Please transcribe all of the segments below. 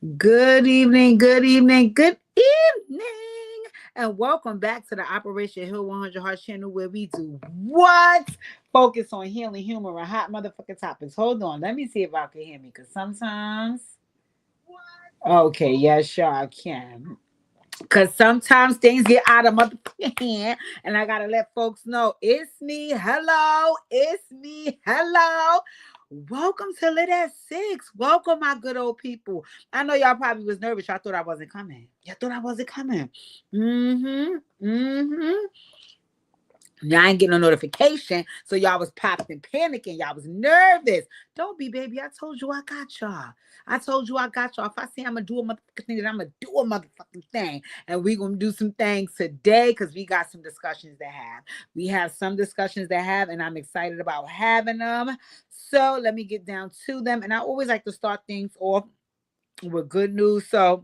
Good evening, good evening, good evening, and welcome back to the Operation Hill 100 Heart channel where we do what? Focus on healing, humor, and hot motherfucking topics. Hold on, let me see if I can hear me because sometimes. Okay, yeah, sure I can. Because sometimes things get out of motherfucking hand, and I gotta let folks know it's me. Hello, it's me. Hello. Welcome to Lit at Six. Welcome, my good old people. I know y'all probably was nervous. Y'all thought I wasn't coming. Y'all thought I wasn't coming. Mm-hmm. Mm-hmm. Y'all ain't getting no notification, so y'all was popping and panicking. Y'all was nervous. Don't be, baby. I told you I got y'all. I told you I got y'all. If I say I'm gonna do a motherfucking thing, then I'm gonna do a motherfucking thing. And we gonna do some things today because we got some discussions to have. We have some discussions to have, and I'm excited about having them. So let me get down to them. And I always like to start things off with good news. So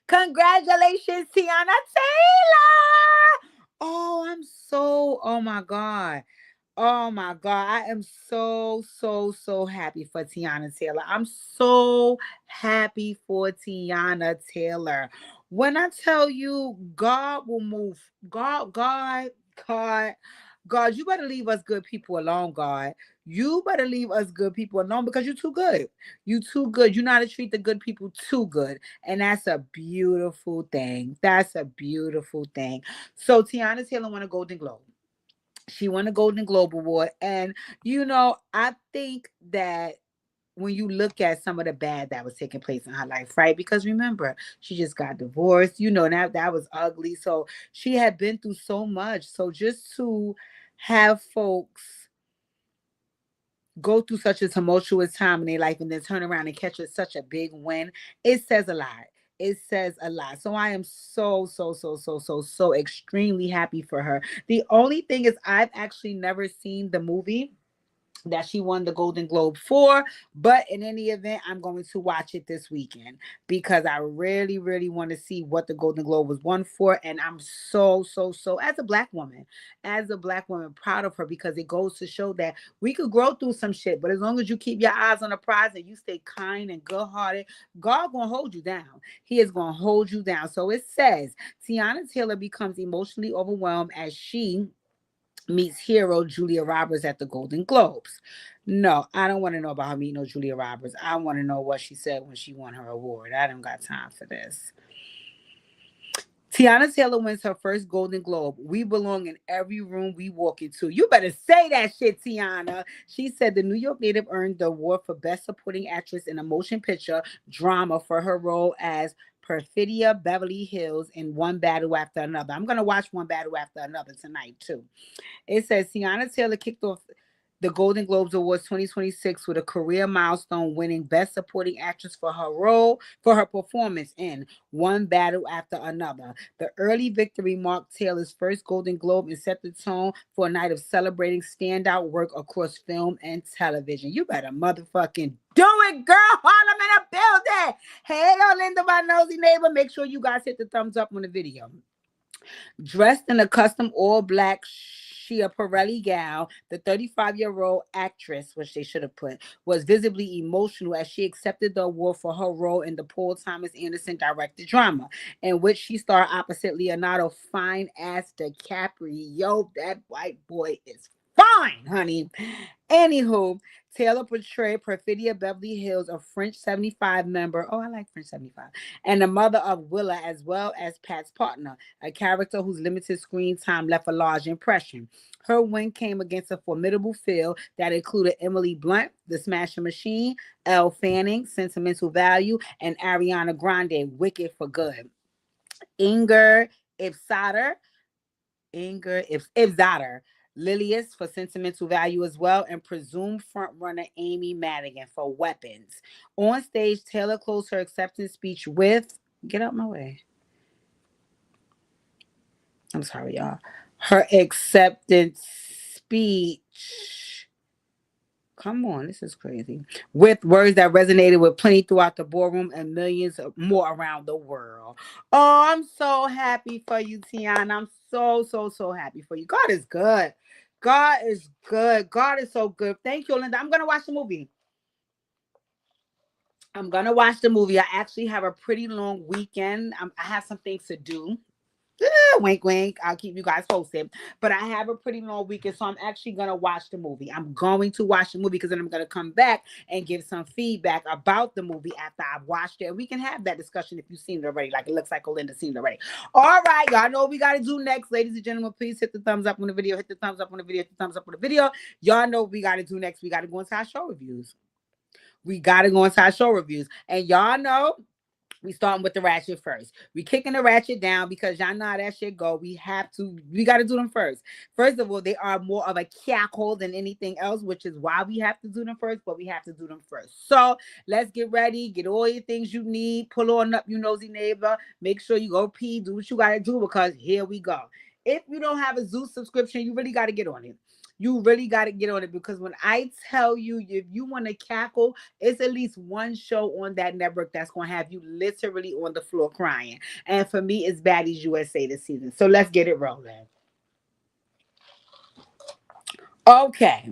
congratulations, Teyana Taylor. Oh my God. Oh my God. I am so happy for Teyana Taylor. I'm so happy for Teyana Taylor. When I tell you God will move, God, God, you better leave us good people alone, God. You better leave us good people alone because you're too good. You too good. You know how to treat the good people too good. And that's a beautiful thing. That's a beautiful thing. So Tiana Taylor won a Golden Globe. She won a Golden Globe Award. And, I think that when you look at some of the bad that was taking place in her life, right? Because remember, she just got divorced, that was ugly. So she had been through so much. So just to have folks go through such a tumultuous time in their life and then turn around and catch such a big win, it says a lot. It says a lot. So I am so extremely happy for her. The only thing is, I've actually never seen the movie that she won the Golden Globe for. But in any event, I'm going to watch it this weekend because I really want to see what the Golden Globe was won for. And I'm so, as a black woman, proud of her because it goes to show that we could grow through some shit. But as long as you keep your eyes on the prize and you stay kind and good hearted, God gonna hold you down. He is gonna hold you down. So it says Tiana Taylor becomes emotionally overwhelmed as she meets hero Julia Roberts at the Golden Globes. No, I don't want to know about her meeting no Julia Roberts. I want to know what she said when she won her award. I don't got time for this. Tiana Taylor wins her first Golden Globe. We belong in every room we walk into. You better say that shit, Tiana. She said the New York native earned the award for Best Supporting Actress in a Motion Picture Drama for her role as Perfidia Beverly Hills in One Battle After Another. I'm going to watch One Battle After Another tonight, too. It says Tiana Taylor kicked off the Golden Globes Awards 2026 with a career milestone, winning Best Supporting Actress for her performance in One Battle After Another. The early victory marked Taylor's first Golden Globe and set the tone for a night of celebrating standout work across film and television. You better motherfucking do it, girl. While I'm in a building. Hey, Linda, my nosy neighbor. Make sure you guys hit the thumbs up on the video. Dressed in a custom all black Shia Pirelli gown, the 35-year-old actress, which they should have put, was visibly emotional as she accepted the award for her role in the Paul Thomas Anderson directed drama, in which she starred opposite Leonardo fine ass DiCaprio. That white boy is fine, honey. Anywho, Taylor portrayed Perfidia Beverly Hills, a French 75 member. Oh, I like French 75. And the mother of Willa, as well as Pat's partner, a character whose limited screen time left a large impression. Her win came against a formidable field that included Emily Blunt, The Smashing Machine, Elle Fanning, Sentimental Value, and Ariana Grande, Wicked for Good. Inger Ipsater, Ibzater, Lilius for Sentimental Value as well, and presumed frontrunner Amy Madigan for Weapons. On stage, Taylor closed her acceptance speech with, get out my way. I'm sorry, y'all. Her acceptance speech. Come on, this is crazy. With words that resonated with plenty throughout the ballroom and millions more around the world. Oh, I'm so happy for you, Tiana. I'm so happy for you. God is good. God is good. God is so good. Thank you, Linda. I'm gonna watch the movie. I'm gonna watch the movie. I actually have a pretty long weekend. I have some things to do. Wink, wink. I'll keep you guys posted. But I have a pretty long weekend, so I'm actually gonna watch the movie. I'm going to watch the movie because then I'm gonna come back and give some feedback about the movie after I've watched it. And we can have that discussion if you've seen it already. Like it looks like Olinda's seen it already. All right, y'all know what we gotta do next, ladies and gentlemen. Please hit the thumbs up on the video. Hit the thumbs up on the video. Hit the thumbs up on the video. Y'all know what we gotta do next. We gotta go into our show reviews. We gotta go into our show reviews, and y'all know we starting with the ratchet first. We kicking the ratchet down because y'all know how that shit go. We got to do them first. First of all, they are more of a cackle than anything else, which is why we have to do them first, but we have to do them first. So let's get ready. Get all your things you need. Pull on up, you nosy neighbor. Make sure you go pee. Do what you got to do because here we go. If you don't have a Zeus subscription, you really got to get on it. You really got to get on it because when I tell you, if you want to cackle, it's at least one show on that network that's going to have you literally on the floor crying. And for me, it's Baddies USA this season. So let's get it rolling. Okay.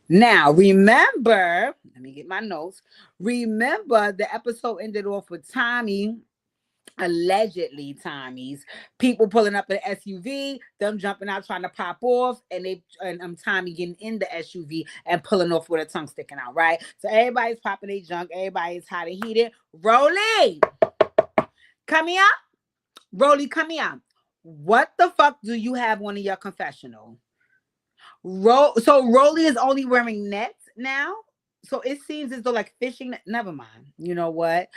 Now, remember, let me get my notes. Remember, the episode ended off with Tommy, allegedly Tommy's people pulling up an SUV, them jumping out trying to pop off, and Tommy getting in the SUV and pulling off with a tongue sticking out, right? So everybody's popping their junk, everybody's hot and heated. Rolly, come here. Rolly, come here. What the fuck do you have on in your confessional? So Rolly is only wearing nets now. So it seems as though like fishing. Never mind. You know what?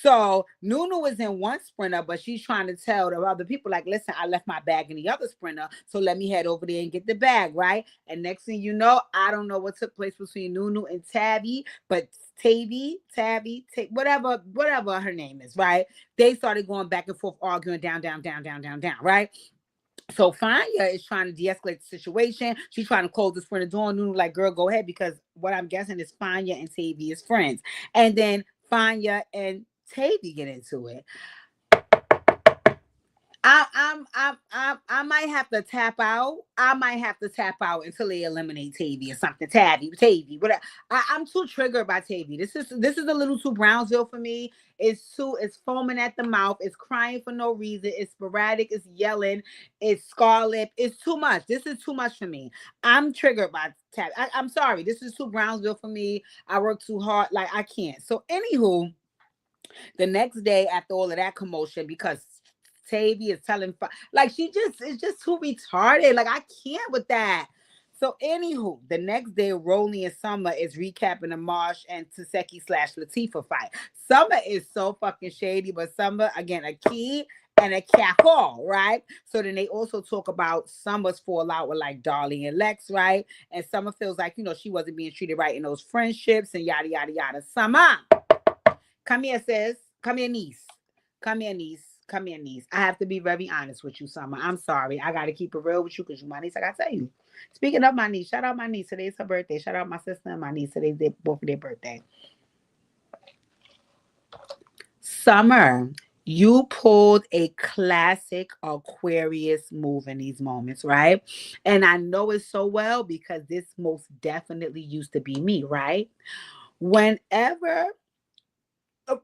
So Nunu is in one sprinter, but she's trying to tell the other people, like, listen, I left my bag in the other sprinter, so let me head over there and get the bag, right? And next thing you know, I don't know what took place between Nunu and Tavi, but whatever her name is, right? They started going back and forth, arguing down, right? So Fanya is trying to de-escalate the situation. She's trying to close this friend door. Nunu like, girl, go ahead, because what I'm guessing is Fanya and Tavi is friends. And then Fanya and Tavi get into it. I might have to tap out. I might have to tap out until they eliminate Tavi or something. Tavi, whatever. I'm too triggered by Tavi. This is a little too Brownsville for me. It's foaming at the mouth. It's crying for no reason. It's sporadic. It's yelling. It's scarlet. It's too much. This is too much for me. I'm triggered by Tavi. I'm sorry. This is too Brownsville for me. I work too hard. Like I can't. So anywho, the next day after all of that commotion, because Tavi is telling, like, it's just too retarded. Like, I can't with that. So, anywho, the next day, Rolly and Summer is recapping the Marsh and Taseki / Latifah fight. Summer is so fucking shady, but Summer, again, a key and a cackle, right? So then they also talk about Summer's fallout with like Darlie and Lex, right? And Summer feels like, she wasn't being treated right in those friendships and yada, yada, yada. Summer, come here, sis. Come here, niece. Come here, niece. Come here, niece. I have to be very honest with you, Summer. I'm sorry. I got to keep it real with you because you my niece. I got to tell you. Speaking of my niece, shout out my niece. Today's her birthday. Shout out my sister and my niece. Today's both of their birthday. Summer, you pulled a classic Aquarius move in these moments, right? And I know it so well because this most definitely used to be me, right? Whenever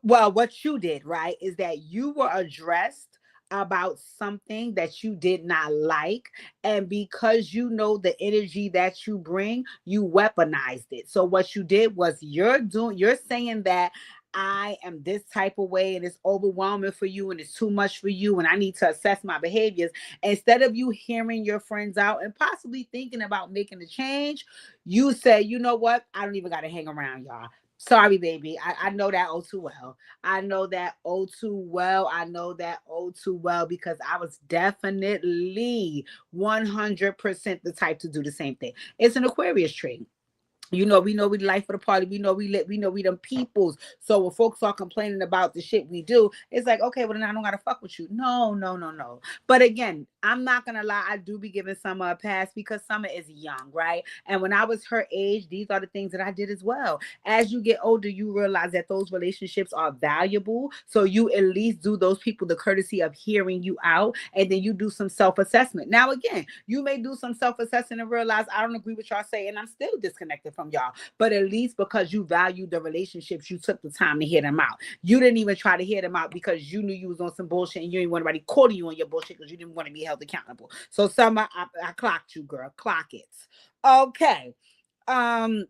well, what you did, right, is that you were addressed about something that you did not like. And because you know the energy that you bring, you weaponized it. So what you did was you're saying that I am this type of way and it's overwhelming for you and it's too much for you and I need to assess my behaviors. Instead of you hearing your friends out and possibly thinking about making a change, you say, you know what? I don't even got to hang around y'all. Sorry, baby. I know that oh too well. I know that oh too well. I know that oh too well because I was definitely 100% the type to do the same thing. It's an Aquarius trait. We know we the life of the party. We know we lit. We know we them peoples. So when folks are complaining about the shit we do, it's like, okay, well then I don't gotta fuck with you. No, no, no, no. But again, I'm not gonna lie. I do be giving Summer a pass because Summer is young, right? And when I was her age, these are the things that I did as well. As you get older, you realize that those relationships are valuable. So you at least do those people the courtesy of hearing you out, and then you do some self-assessment. Now, again, you may do some self-assessment and realize I don't agree with y'all saying, I'm still disconnected from y'all. But at least because you value the relationships, you took the time to hear them out. You didn't even try to hear them out because you knew you was on some bullshit and you didn't want anybody calling you on your bullshit because you didn't want to be held accountable. So Summer, I clocked you, girl. Clock it. Okay. Um,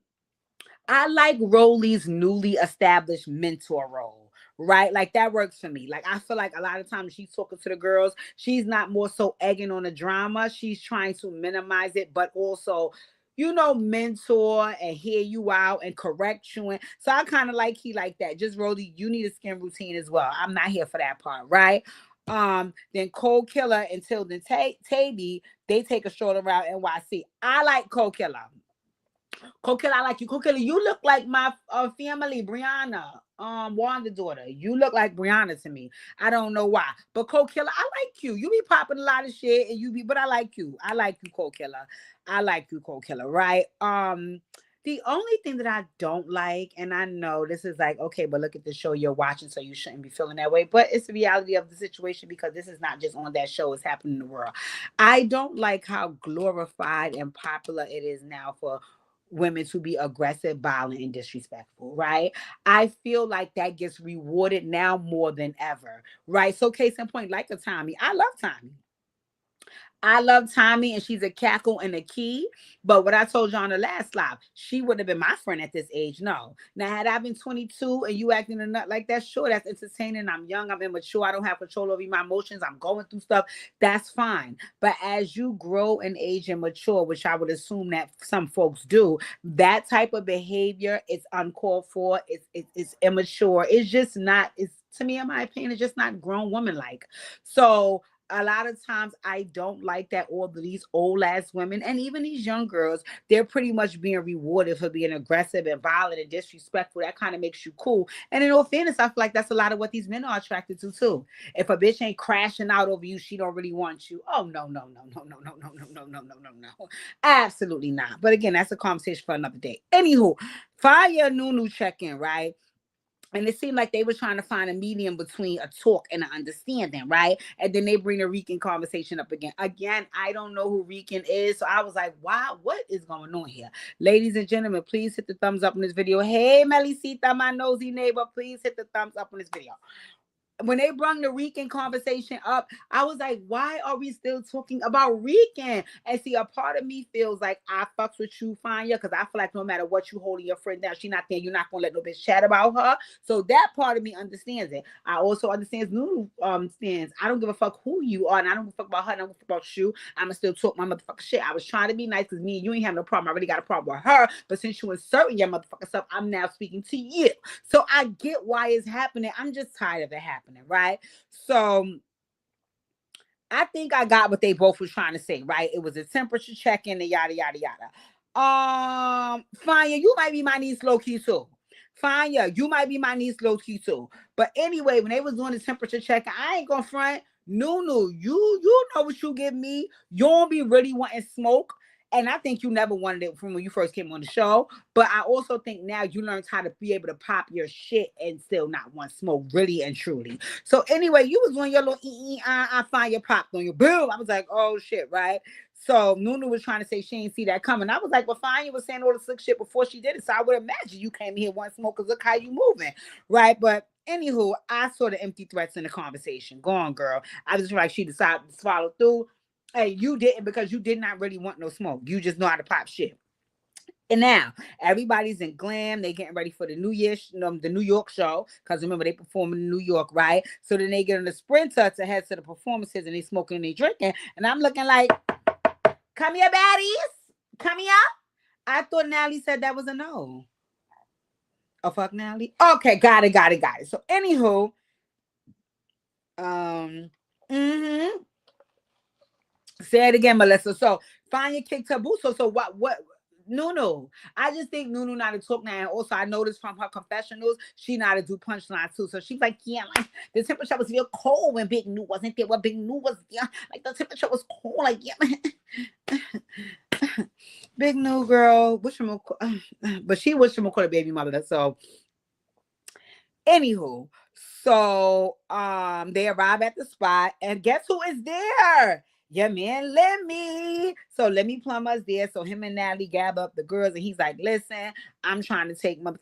I like Rolly's newly established mentor role, right? Like that works for me. Like I feel like a lot of times she's talking to the girls, she's not more so egging on the drama. She's trying to minimize it, but also, mentor and hear you out and correct you. And so I kind of like he like that. Just Rolly, you need a skin routine as well. I'm not here for that part, right? Then Cold Killer until then Tavi, they take a stroll around NYC. I like Cold Killer. Coquilla, I like you. Coquilla, you look like my family, Brianna, Wanda's daughter. You look like Brianna to me. I don't know why. But Coquilla, I like you. You be popping a lot of shit but I like you. I like you, Coquilla. I like you, Coquilla, right? The only thing that I don't like, and I know this is like, okay, but look at the show you're watching, so you shouldn't be feeling that way. But it's the reality of the situation because this is not just on that show, it's happening in the world. I don't like how glorified and popular it is now for women to be aggressive, violent, and disrespectful, right? I feel like that gets rewarded now more than ever, right? So, case in point, like a Tommy, I love Tommy. I love Tommy and she's a cackle and a key. But what I told you on the last live, she would have been my friend at this age. No. Now, had I been 22 and you acting a nut like that, sure, that's entertaining. I'm young, I'm immature, I don't have control over my emotions, I'm going through stuff. That's fine. But as you grow and age and mature, which I would assume that some folks do, that type of behavior is uncalled for. It's immature. It's just not, it's to me, in my opinion, it's just not grown woman like. So a lot of times I don't like that all of these old ass women and even these young girls, they're pretty much being rewarded for being aggressive and violent and disrespectful. That kind of makes you cool. And in all fairness, I feel like that's a lot of what these men are attracted to too. If a bitch ain't crashing out over you, she don't really want you. Oh no, no, no, no, no, no, no, no, no, no, no, no, no. Absolutely not. But again, that's a conversation for another day. Anywho, fire Nunu check-in, right? And it seemed like they were trying to find a medium between a talk and an understanding, right? And then they bring the Rican conversation up again. Again, I don't know who Rican is. So I was like, wow, what is going on here? Ladies and gentlemen, please hit the thumbs up on this video. Hey, Melisita, my nosy neighbor, please hit the thumbs up on this video. When they brought the Rican conversation up, I was like, why are we still talking about Rican? And see, a part of me feels like I fucks with you, Fanya, because I feel like no matter what you holding your friend down, she not there, you're not gonna let no bitch chat about her. So that part of me understands it. I also understand Nunu stands. I don't give a fuck who you are, and I don't give a fuck about her, and I don't give a fuck about you. I'ma still talk my motherfucking shit. I was trying to be nice because me and you ain't have no problem. I already got a problem with her. But since you inserting your motherfucking stuff, I'm now speaking to you. So I get why it's happening. I'm just tired of it happening, right? So I think I got what they both was trying to say, right? It was a temperature check-in and yada yada yada. Fanya, you might be my niece low key too. Fanya, you might be my niece low key too. But anyway, when they was doing the temperature check, I ain't gonna front. Nunu, you know what you give me. You don't be really wanting smoke. And I think you never wanted it from when you first came on the show. But I also think now you learned how to be able to pop your shit and still not want smoke, really and truly. So anyway, you was doing your little I find your pop on your boom. I was like, oh shit, right? So Nunu was trying to say she didn't see that coming. I was like, well, fine, you was saying all the slick shit before she did it. So I would imagine you came here one smoke because look how you moving, right? But anywho, I saw the empty threats in the conversation. Go on, girl. I just feel like she decided to follow through. Hey, you didn't because you did not really want no smoke. You just know how to pop shit. And now everybody's in glam. They getting ready for the the New York show. Because remember, they perform in New York, right? So then they get on the sprinter to head to the performances and they smoking and they drinking. And I'm looking like, come here, baddies. Come here. I thought Nally said that was a no. Oh, fuck Nally. Okay, got it. So anywho, mm-hmm. Say it again, Melissa. So Fanya kicked her boot. So what Nunu. I just think Nunu not to talk now. And also I noticed from her confessionals, she not to do punchlines too. So she's like, yeah, like the temperature was real cold when Big New wasn't there. What Big New was there. Like the temperature was cold. Like, yeah. Big New girl. But she was from a baby mother. So anywho. So they arrive at the spot and guess who is there? Yeah, man, let me. So let me plumb us there. So him and Natalie gather up the girls, and he's like, "Listen, I'm trying to take my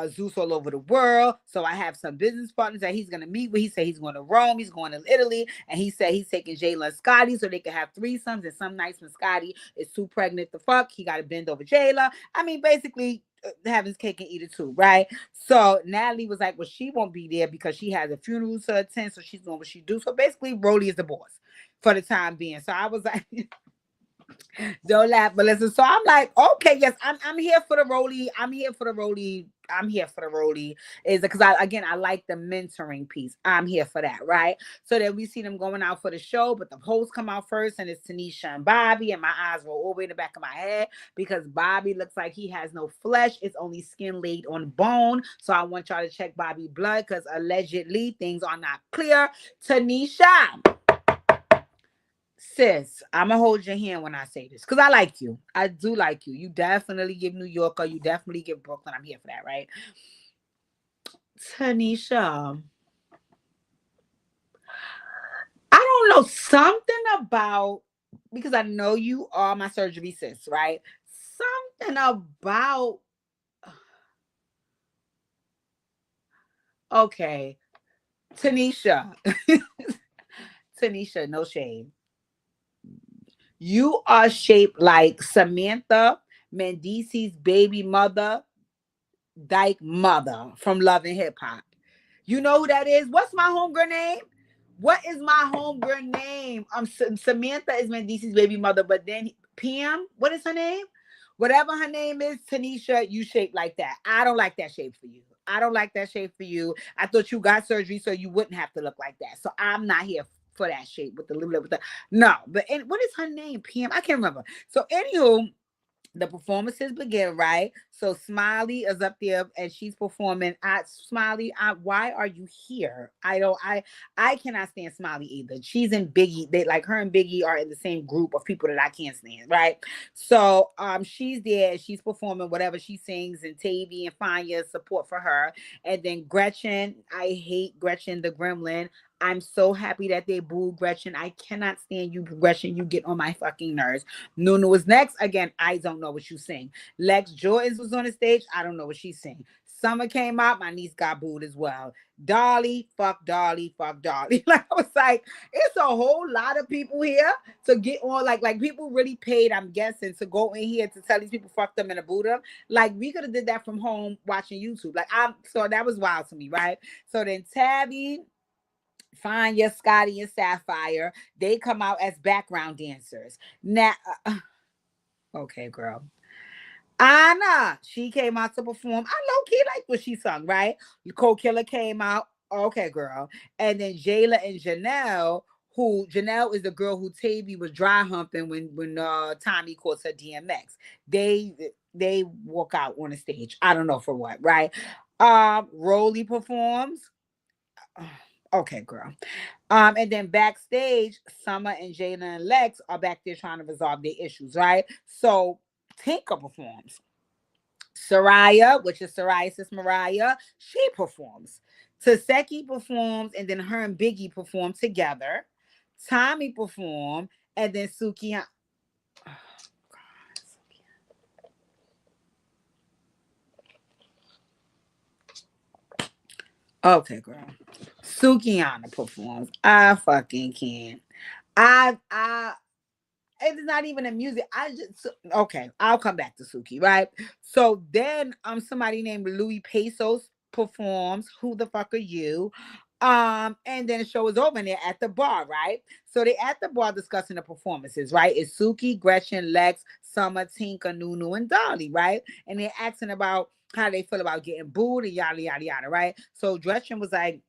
Zeus all over the world. So I have some business partners that he's gonna meet with. He said he's going to Rome, he's going to Italy, and he said he's taking Jayla and Scotty so they can have threesomes. And some nights when Scotty is too pregnant to fuck, he got to bend over Jayla. I mean, basically. Have his cake and eat it too, right? So Natalie was like, well, she won't be there because she has a funeral to attend, so she's doing what she do. So basically, Rolly is the boss for the time being. So I was like, don't laugh, but listen. So I'm like, okay, yes, I'm here for the Rolly. I'm here for the Rolly. I'm here for the Rolly. Is because I like the mentoring piece. I'm here for that, right? So then we see them going out for the show, but the hosts come out first, and it's Tanisha and Bobby, and my eyes roll all the way in the back of my head because Bobby looks like he has no flesh. It's only skin laid on bone. So I want y'all to check Bobby blood because allegedly things are not clear. Tanisha. Sis, I'm gonna hold your hand when I say this because I like you. I do like you. You definitely give New Yorker. You definitely give Brooklyn. I'm here for that, right? Tanisha, I don't know something about because I know you are my surgery sis, right? Something about okay, Tanisha, Tanisha, no shame. You are shaped like Samantha Mendici's baby mother Dyke mother from Love and Hip Hop. You know who that is? What's my homegirl name? What is my homegirl name? Samantha is Mendici's baby mother, but then PM, what is her name? Whatever her name is, Tanisha, you shaped like that. I don't like that shape for you. I don't like that shape for you. I thought you got surgery so you wouldn't have to look like that. So I'm not here for that shape with the little with the no. But what is her name? PM? I can't remember. So anywho, the performances begin, right? So Smiley is up there and she's performing. Smiley, why are you here? I cannot stand Smiley either. She's in Biggie. They like her and Biggie are in the same group of people that I can't stand, right? So she's there, she's performing whatever she sings, and Tavi and Fanya support for her. And then Gretchen, I hate Gretchen the Gremlin. I'm so happy that they booed Gretchen. I cannot stand you, Gretchen. You get on my fucking nerves. Nunu was next. Again, I don't know what you sing. Lex Jordans was on the stage. I don't know what she's singing. Summer came out. My niece got booed as well. Dolly, fuck Dolly, fuck Dolly. Like I was like, it's a whole lot of people here to get on. Like people really paid, I'm guessing, to go in here to tell these people fuck them and to boo them. Like we could have did that from home watching YouTube. So that was wild to me, right? So then Tabby, Fanya, Scotty, and Sapphire, they come out as background dancers. Now, okay, girl. Anna, she came out to perform. I low key like what she sung, right? Nicole Killer came out. Okay, girl. And then Jayla and Janelle, who Janelle is the girl who Tavi was dry humping when Tommy calls her DMX. They walk out on the stage. I don't know for what, right? Rolly performs. Okay, girl. And then backstage, Summer and Jada and Lex are back there trying to resolve their issues, right? So Tinker performs. Soraya, which is Psoriasis Mariah, she performs. Taseki performs, and then her and Biggie perform together. Tommy perform, and then Suki. Oh, God. Okay, girl. Sukiana performs. I fucking can't. I it's not even a music. I just okay. I'll come back to Suki, right? So then somebody named Louis Pesos performs. Who the fuck are you? And then the show is over and they're at the bar, right? So they're at the bar discussing the performances, right? It's Suki, Gretchen, Lex, Summer, Tinka, Nunu, and Dolly, right? And they're asking about how they feel about getting booed and yada yada yada, right? So Gretchen was like,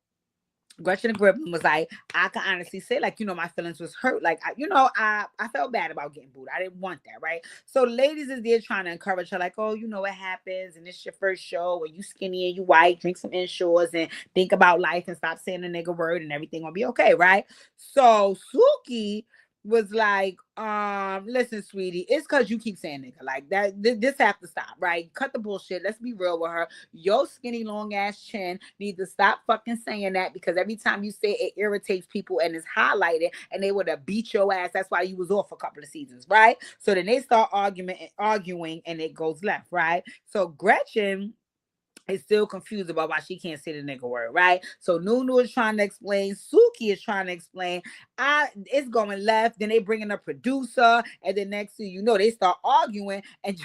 Gretchen Griffin was like, I can honestly say, like, my feelings was hurt. Like, I felt bad about getting booed. I didn't want that, right? So ladies is there trying to encourage her, like, oh, you know what happens, and it's your first show, and you skinny and you white, drink some Ensures and think about life and stop saying the nigga word, and everything gonna be okay, right? So Suki was like, listen, sweetie, it's because you keep saying nigga like that. This have to stop, right? Cut the bullshit. Let's be real with her. Your skinny long ass chin need to stop fucking saying that, because every time you say it irritates people and it's highlighted, and they would have beat your ass. That's why you was off a couple of seasons, right? So then they start arguing, and it goes left, right? So Gretchen is still confused about why she can't say the nigga word, right? So Nunu is trying to explain, Suki is trying to explain. It's going left. Then they bring in a producer, and then next thing you know, they start arguing, and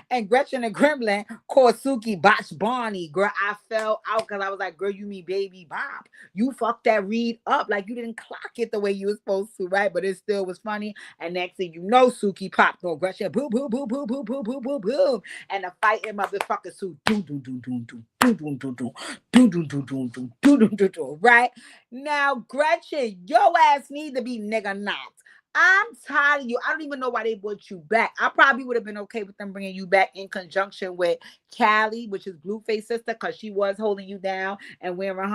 and Gretchen and Gremlin called Suki Botch Barney. Girl, I fell out because I was like, girl, you mean baby Bob. You fucked that read up like you didn't clock it the way you were supposed to, right? But it still was funny. And next thing you know, Suki popped on Gretchen. Boom, boom, boom, boom, boom, boom, boom, boom, boom. And the fighting motherfucker suit. Doom, doom, doom, doom, doom. Doom, doom, doom, doom. Doom, doom, doom, doom, doom. Doom, doom, doom, doom. Right? Now, Gretchen, your ass need to be nigga knocked. I'm tired of you. I don't even know why they brought you back. I probably would have been okay with them bringing you back in conjunction with Callie, which is Blueface sister, because she was holding you down and wearing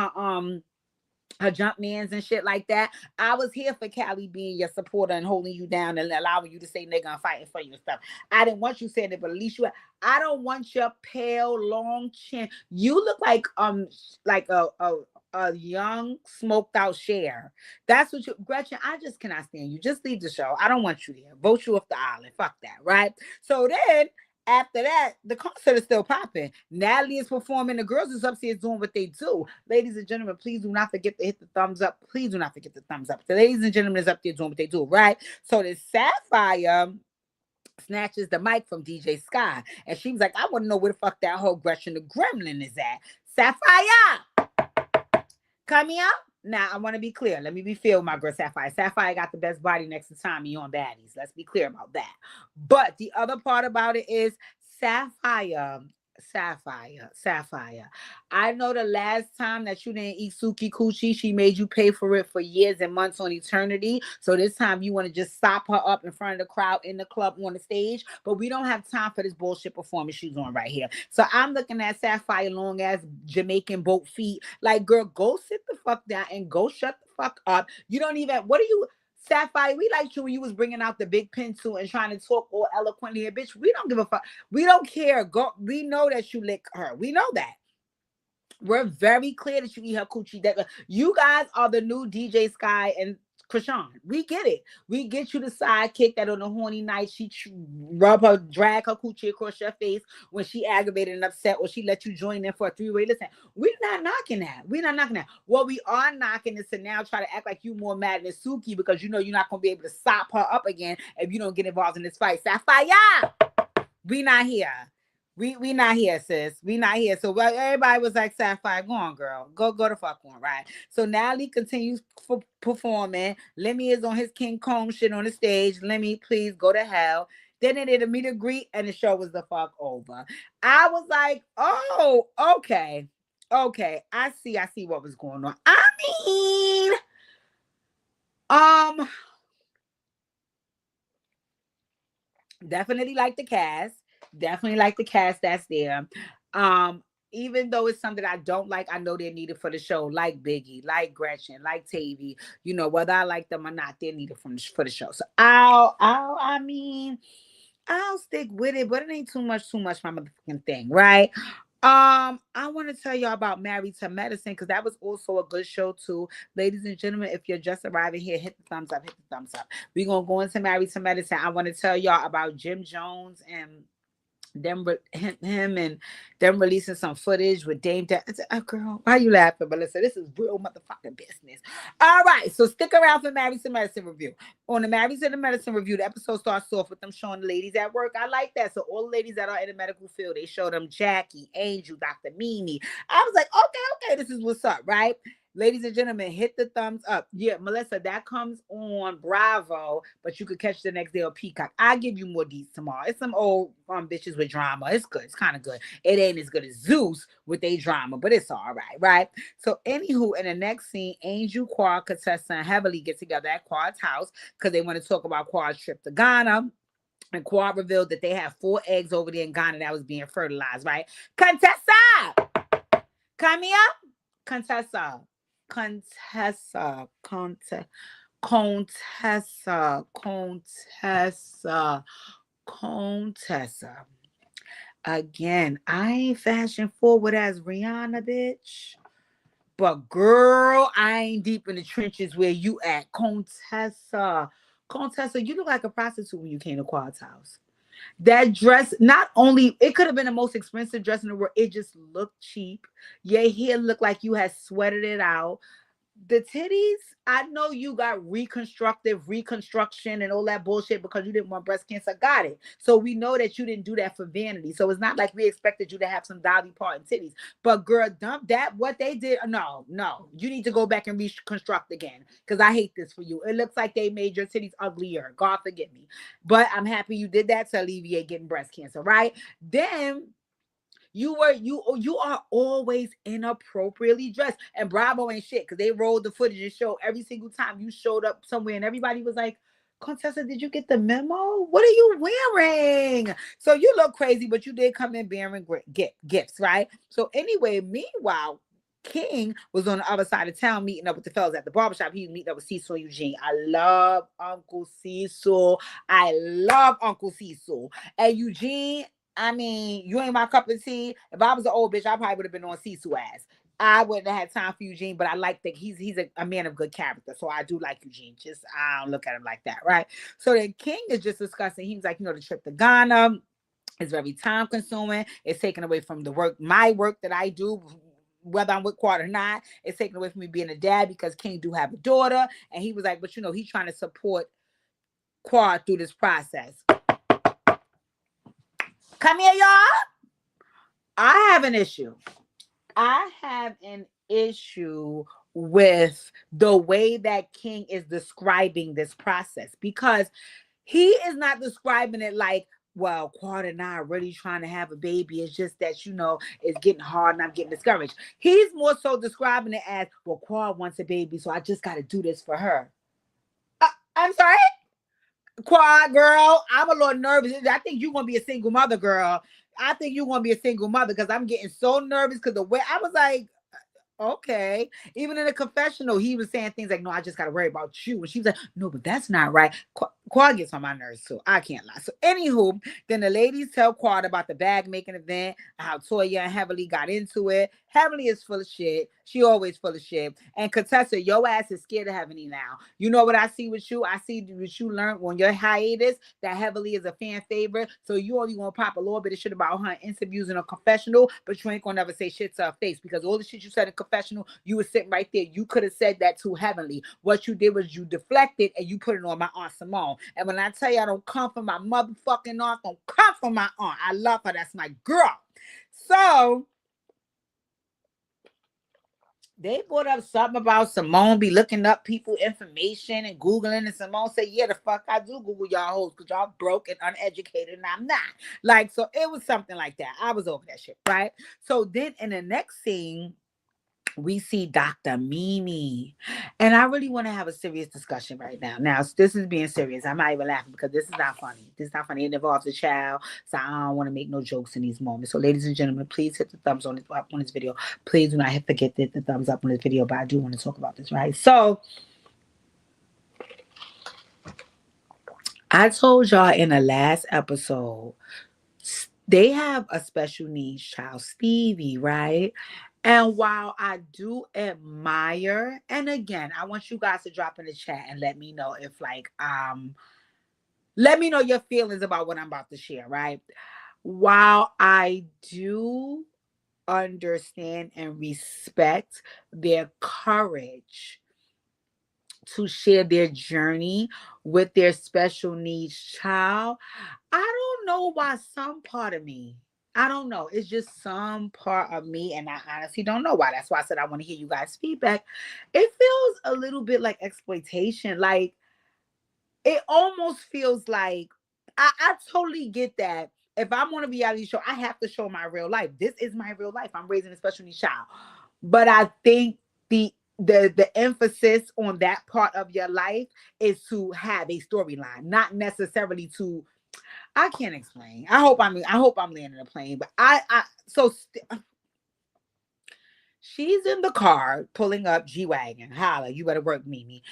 her jump mans and shit like that. I was here for Callie being your supporter and holding you down and allowing you to say nigga and fighting for your stuff. I didn't want you saying it, but at least I don't want your pale, long chin. You look like a young smoked out Cher. That's what you, Gretchen. I just cannot stand you. Just leave the show. I don't want you here. Vote you off the island. Fuck that, right? So then after that, the concert is still popping. Natalie is performing. The girls is upstairs doing what they do. Ladies and gentlemen, please do not forget to hit the thumbs up. Please do not forget the thumbs up. The ladies and gentlemen is up there doing what they do, right? So the Sapphire snatches the mic from DJ Sky. And she was like, I want to know where the fuck that whole Gretchen the Gremlin is at. Sapphire, come here. Now, I want to be clear. Let me be fair with my girl Sapphire. Sapphire got the best body next to Tommy on Baddies. Let's be clear about that. But the other part about it is Sapphire. I know the last time that you didn't eat Suki Coochie, she made you pay for it for years and months on eternity. So this time you want to just stop her up in front of the crowd in the club on the stage. But we don't have time for this bullshit performance she's on right here. So I'm looking at Sapphire long ass Jamaican boat feet. Like, girl, go sit the fuck down and go shut the fuck up. You don't even, what are you? Sapphire, we liked you when you was bringing out the big pencil and trying to talk all eloquently here. Bitch, we don't give a fuck. We don't care. Go. We know that you lick her. We know that. We're very clear that you eat her coochie. That you guys are the new DJ Sky and Krishan. We get it. We get you the sidekick that on a horny night she drag her coochie across your face when she aggravated and upset, or she let you join in for a three-way. Listen, we're not knocking that. We're not knocking that. What we are knocking is to now try to act like you more mad than Suki because you know you're not gonna be able to stop her up again if you don't get involved in this fight. Sapphire, we not here. We not here, sis. We not here. So everybody was like, Sapphire, go on, girl. Go the fuck on, right? So Natalie continues performing. Lemmy is on his King Kong shit on the stage. Lemmy, please go to hell. Then they did a meet and greet, and the show was the fuck over. I was like, oh, okay. Okay. I see what was going on. I mean, definitely like the cast. Definitely like the cast that's there. Um, Even though it's something I don't like, I know they're needed for the show, like Biggie, like Gretchen, like Tavi. You know, whether I like them or not, they're needed for the show. So I mean, I'll stick with it, but it ain't too much my motherfucking thing, right? I want to tell y'all about Married to Medicine because that was also a good show too. Ladies and gentlemen, if you're just arriving here, hit the thumbs up, hit the thumbs up. We're gonna go into Married to Medicine. I want to tell y'all about Jim Jones and him and them releasing some footage with Dame Dash. Girl, why are you laughing? But listen, this is real motherfucking business. All right, so stick around for Married to Medicine review. On the Married to the Medicine review, the episode starts off with them showing the ladies at work. I like that. So all the ladies that are in the medical field, they show them Jackie, Angel, Dr. Mimi. I was like, okay, this is what's up, right? Ladies and gentlemen, hit the thumbs up. Yeah, Melissa, that comes on Bravo, but you could catch the next day on Peacock. I'll give you more deets tomorrow. It's some old bitches with drama. It's good. It's kind of good. It ain't as good as Zeus with a drama, but it's all right, right? So, anywho, in the next scene, Angel, Quad, Contessa, and Heavily get together at Quad's house because they want to talk about Quad's trip to Ghana. And Quad revealed that they have 4 eggs over there in Ghana that was being fertilized, right? Contessa, come here. Contessa. Contessa. Again, I ain't fashion forward as Rihanna, bitch. But girl, I ain't deep in the trenches where you at. Contessa, you look like a prostitute when you came to Quad's house. That dress, not only it could have been the most expensive dress in the world, it just looked cheap. Your hair looked like you had sweated it out. The titties, I know you got reconstruction, and all that bullshit because you didn't want breast cancer. Got it. So we know that you didn't do that for vanity. So it's not like we expected you to have some Dolly Parton titties. But girl, dump that. What they did, no, no. You need to go back and reconstruct again because I hate this for you. It looks like they made your titties uglier. God forgive me. But I'm happy you did that to alleviate getting breast cancer, right? Then you are always inappropriately dressed. And Bravo ain't shit because they rolled the footage and showed every single time you showed up somewhere and everybody was like, Contessa, did you get the memo? What are you wearing? So you look crazy, but you did come in bearing gifts, right? So anyway, meanwhile, King was on the other side of town meeting up with the fellas at the barbershop. He was meeting up with Cecil and Eugene. I love Uncle Cecil. I love Uncle Cecil. And Eugene, I mean, you ain't my cup of tea. If I was an old bitch, I probably would have been on Cecil ass. I wouldn't have had time for Eugene, but I like that he's a man of good character. So I do like Eugene. Just I don't look at him like that, right? So then King is just discussing. He's like, the trip to Ghana is very time consuming. It's taken away from my work that I do. Whether I'm with Quad or not, it's taken away from me being a dad because King do have a daughter. And he was like, but he's trying to support Quad through this process. Come here, y'all. I have an issue. I have an issue with the way that King is describing this process because he is not describing it like, well, Quad and I are really trying to have a baby. It's just that, it's getting hard and I'm getting discouraged. He's more so describing it as, well, Quad wants a baby, so I just got to do this for her. I'm sorry? Quad girl, I'm a little nervous. I think you're going to be a single mother, girl. I think you're going to be a single mother because I'm getting so nervous because the way I was like, okay. Even in the confessional, he was saying things like, no, I just got to worry about you. And she was like, no, but that's not right. Quad gets on my nerves too. I can't lie. So anywho, then the ladies tell Quad about the bag making event, how Toya and Heavenly got into it. Heavenly is full of shit. She always full of shit. And Contessa, your ass is scared of Heavenly now. You know what I see with you? I see what you learned on your hiatus, that Heavenly is a fan favorite. So you only going to pop a little bit of shit about her in interviews in a confessional, but you ain't going to never say shit to her face because all the shit you said in confessional, you were sitting right there. You could have said that to Heavenly. What you did was you deflected and you put it on my Aunt Simone. And when I tell you I don't come from my motherfucking aunt, don't come from my aunt. I love her. That's my girl. So they brought up something about Simone be looking up people information and Googling, and Simone said, yeah, the fuck I do Google y'all hoes because y'all broke and uneducated and I'm not. Like, so it was something like that. I was over that shit, right? So then in the next scene, we see Dr. Mimi. And I really want to have a serious discussion right now. Now, this is being serious. I'm not even laughing because this is not funny. This is not funny. It involves a child. So I don't want to make no jokes in these moments. So ladies and gentlemen, please hit the thumbs on this video. Please do not forget to hit the thumbs up on this video. But I do want to talk about this, right? So I told y'all in the last episode, they have a special needs child, Stevie, right? And while I do admire, and again, I want you guys to drop in the chat and let me know if let me know your feelings about what I'm about to share, right? While I do understand and respect their courage to share their journey with their special needs child, I don't know why some part of me, I don't know. It's just some part of me, and I honestly don't know why. That's why I said I want to hear you guys' feedback. It feels a little bit like exploitation. Like, it almost feels like I totally get that. If I'm on a reality show, I have to show my real life. This is my real life. I'm raising a special needs child. But I think the emphasis on that part of your life is to have a storyline, not necessarily to. I can't explain. I hope I'm landing a plane, but she's in the car pulling up G-Wagon. Holla, you better work, Mimi.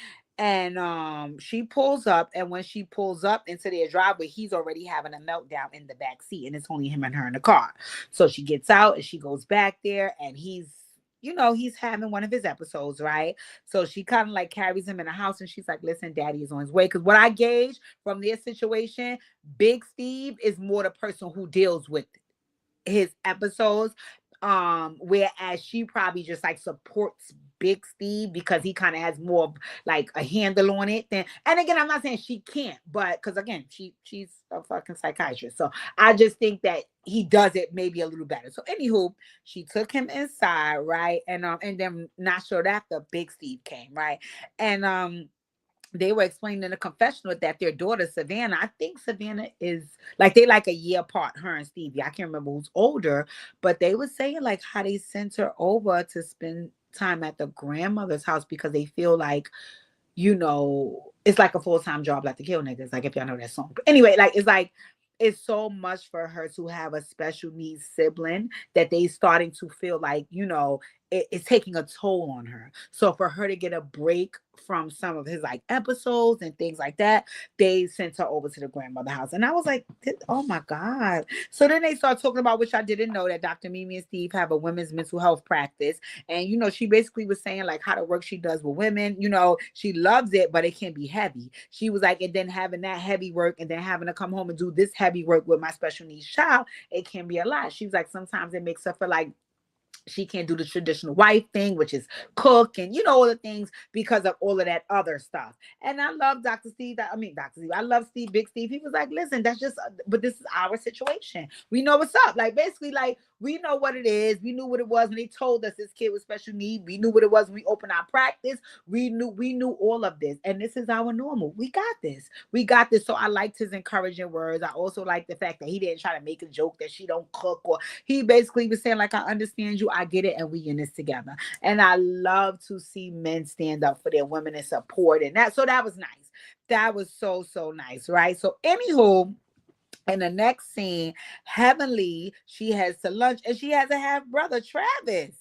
And she pulls up, and when she pulls up into their driveway, he's already having a meltdown in the back seat, and it's only him and her in the car. So she gets out and she goes back there, and he's having one of his episodes, right? So she kind of like carries him in the house, and she's like, listen, daddy is on his way. Because what I gauge from their situation, Big Steve is more the person who deals with his episodes, whereas she probably just like supports Big Steve because he kind of has more like a handle on it than. And again, I'm not saying she can't, but because again, she's a fucking psychiatrist, so I just think that he does it maybe a little better. So anywho, she took him inside, right? And then not sure after Big Steve came, right? And they were explaining in the confessional that their daughter Savannah, I think Savannah is like they like a year apart, her and Stevie. I can't remember who's older, but they were saying like how they sent her over to spend time at the grandmother's house because they feel like, it's like a full-time job like to kill niggas, like if y'all know that song. But anyway, like it's so much for her to have a special needs sibling that they starting to feel like, it's taking a toll on her. So for her to get a break from some of his like episodes and things like that, they sent her over to the grandmother house. And I was like, oh my God. So then they start talking about, which I didn't know, that Dr. Mimi and Steve have a women's mental health practice. And, she basically was saying like how the work she does with women, she loves it, but it can be heavy. She was like, and then having that heavy work and then having to come home and do this heavy work with my special needs child, it can be a lot. She was like, sometimes it makes her feel like she can't do the traditional wife thing, which is cook and all the things because of all of that other stuff. And I love Dr. Steve. I mean, Dr. Steve. I love Steve, Big Steve. He was like, listen, that's just, but this is our situation. We know what's up. Like, basically, like, we know what it is. We knew what it was when they told us this kid was special need. We knew what it was when we opened our practice. We knew all of this. And this is our normal. We got this. We got this. So I liked his encouraging words. I also like the fact that he didn't try to make a joke that she don't cook, or he basically was saying, like, I understand you, I get it, and we in this together. And I love to see men stand up for their women and support. And that was nice. That was so, so nice, right? So anywho, in the next scene, Heavenly, she has to lunch and she has a half brother, Travis.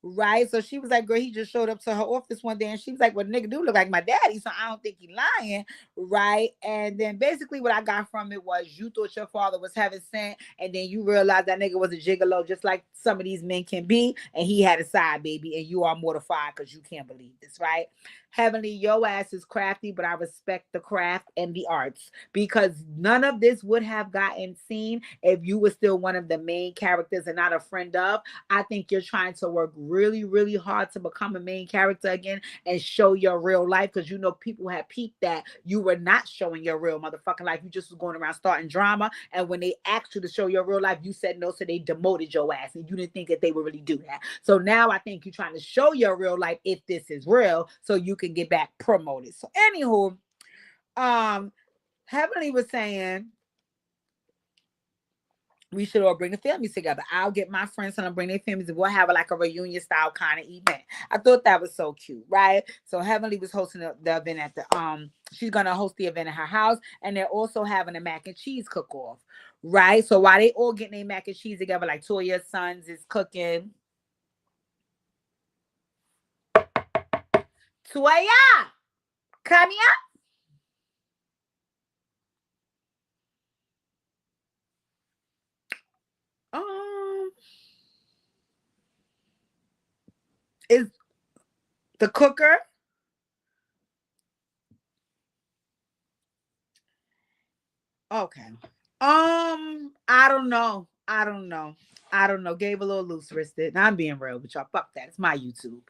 Right. So she was like, girl, he just showed up to her office one day and she was like, well, nigga do look like my daddy. So I don't think he lying. Right. And then basically what I got from it was you thought your father was having sex and then you realized that nigga was a gigolo, just like some of these men can be. And he had a side baby and you are mortified because you can't believe this. Right. Heavenly, your ass is crafty, but I respect the craft and the arts because none of this would have gotten seen if you were still one of the main characters and not a friend of. I think you're trying to work really, really hard to become a main character again and show your real life because people have peeped that you were not showing your real motherfucking life. You just was going around starting drama. And when they asked you to show your real life, you said no. So they demoted your ass and you didn't think that they would really do that. So now I think you're trying to show your real life if this is real so you can get back promoted. So anywho, Heavenly was saying we should all bring the families together. I'll get my friends and I'll bring their families and we'll have like a reunion style kind of event. I thought that was so cute, right? So Heavenly was hosting the event at she's gonna host the event at her house, and they're also having a mac and cheese cook off, right? So while they all getting their mac and cheese together, like Toya's sons is cooking. Toya, come here. Um, is the cooker? Okay. I don't know. I don't know. I don't know. Gave a little loose wristed. I'm being real with y'all. Fuck that. It's my YouTube.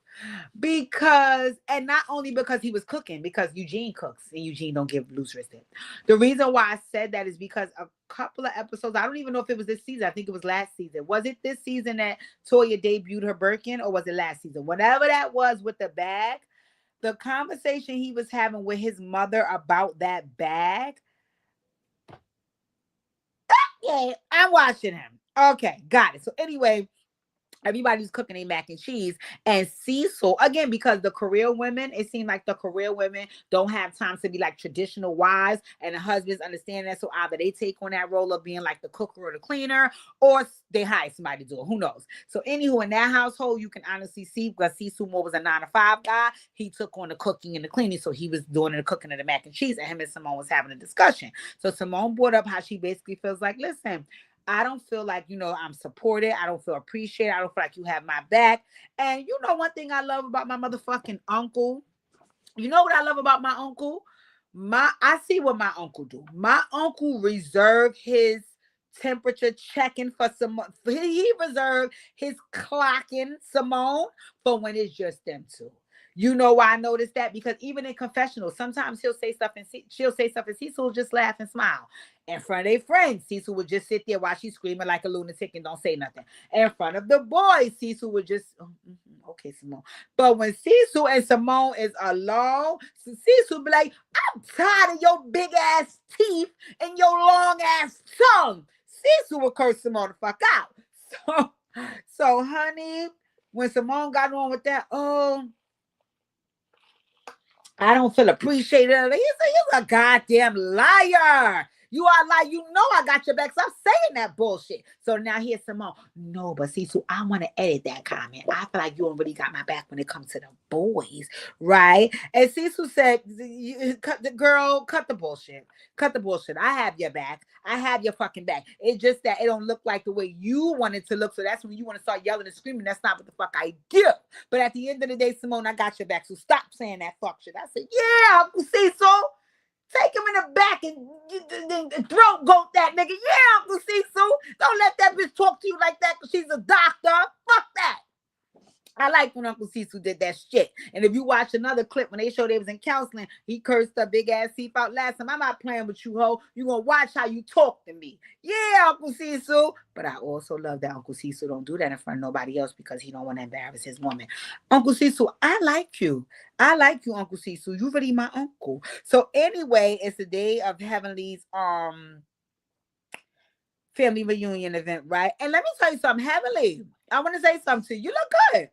Because, and not only because he was cooking, because Eugene cooks and Eugene don't give loose wristed. The reason why I said that is because a couple of episodes, I don't even know if it was this season. I think it was last season. Was it this season that Toya debuted her Birkin, or was it last season? Whatever that was with the bag, the conversation he was having with his mother about that bag. Yeah, I'm watching him. Okay, got it. So anyway, Everybody's cooking a mac and cheese. And Cecil, again, because the career women, it seemed like the career women don't have time to be like traditional wives, and the husbands understand that. So either they take on that role of being like the cooker or the cleaner, or they hire somebody to do it. Who knows? So, anywho, in that household, you can honestly see, because Cecil Moore was a 9 to 5 guy, he took on the cooking and the cleaning. So he was doing the cooking of the mac and cheese, and him and Simone was having a discussion. So Simone brought up how she basically feels like, listen, I don't feel like, I'm supported. I don't feel appreciated. I don't feel like you have my back. And one thing I love about my motherfucking uncle? You know what I love about my uncle? I see what my uncle do. My uncle reserved his temperature checking for Simone. He reserved his clocking Simone for when it's just them two. You know why I noticed that? Because even in confessional, sometimes he'll say stuff and she'll say stuff and Cecil will just laugh and smile. In front of their friends, Cecil would just sit there while she's screaming like a lunatic and don't say nothing. In front of the boys, Cecil would just, okay, Simone. But when Cecil and Simone is alone, Cecil be like, I'm tired of your big ass teeth and your long ass tongue. Cecil would curse Simone the fuck out. So honey, when Simone got on with that, I don't feel appreciated. He said, you're a goddamn liar. You are like, I got your back. Stop saying that bullshit. So now here's Simone. No, but see, so I want to edit that comment. I feel like you already got my back when it comes to the boys, right? And Cecil said, cut the bullshit. Cut the bullshit. I have your back. I have your fucking back. It's just that it don't look like the way you want it to look. So that's when you want to start yelling and screaming. That's not what the fuck I give. But at the end of the day, Simone, I got your back. So stop saying that fuck shit. I said, yeah, Uncle Cecil. Take him in the back and throat goat that nigga. Yeah, Uncle Cecil. Don't let that bitch talk to you like that because she's a doctor. Fuck that. I like when Uncle Cecil did that shit. And if you watch another clip when they showed they was in counseling, he cursed her big ass teeth out last time. I'm not playing with you, ho. You gonna watch how you talk to me. Yeah, Uncle Cecil. But I also love that Uncle Cecil don't do that in front of nobody else because he don't want to embarrass his woman. Uncle Cecil, I like you. I like you, Uncle Cecil. You really my uncle. So anyway, it's the day of Heavenly's family reunion event, right? And let me tell you something, Heavenly. I want to say something to you. You look good.